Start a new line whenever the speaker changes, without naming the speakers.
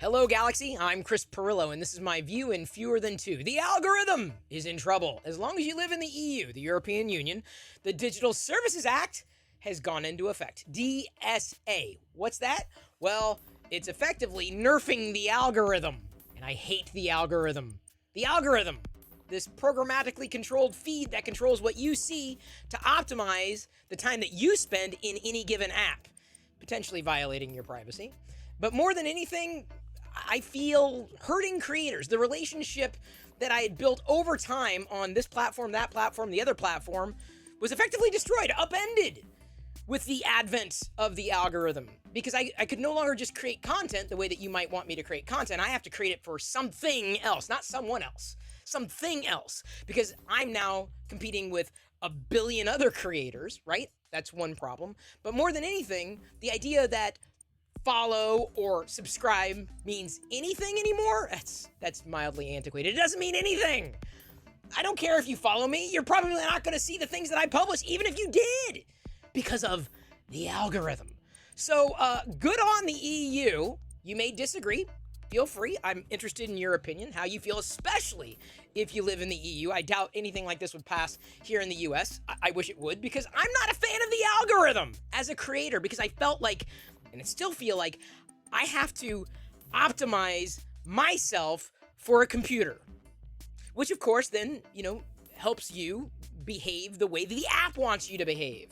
Hello, Galaxy. I'm Chris Pirillo, and this is my view in fewer than two. The algorithm is in trouble. As long as you live in the EU, the European Union, the Digital Services Act has gone into effect. DSA. What's that? Well, it's effectively nerfing the algorithm. And I hate the algorithm. The algorithm. This programmatically controlled feed that controls what you see to optimize the time that you spend in any given app, potentially violating your privacy. But more than anything, I feel hurting creators. The relationship that I had built over time on this platform, that platform, the other platform, was effectively destroyed, upended with the advent of the algorithm. Because I could no longer just create content the way that you might want me to create content. I have to create it for something else, not someone else. Something else. Because I'm now competing with a billion other creators, right? That's one problem. But more than anything, the idea that follow or subscribe means anything anymore, that's mildly antiquated. It doesn't mean anything. I don't care if you follow me. You're probably not going to see the things that I publish, even if you did, because of the algorithm. So good on the EU. You may disagree. Feel free. I'm interested in your opinion, how you feel, especially if you live in the EU. I doubt anything like this would pass here in the US. I wish it would, because I'm not a fan of the algorithm as a creator, because I felt like, and I still feel like, I have to optimize myself for a computer. Which, of course, then, helps you behave the way the app wants you to behave.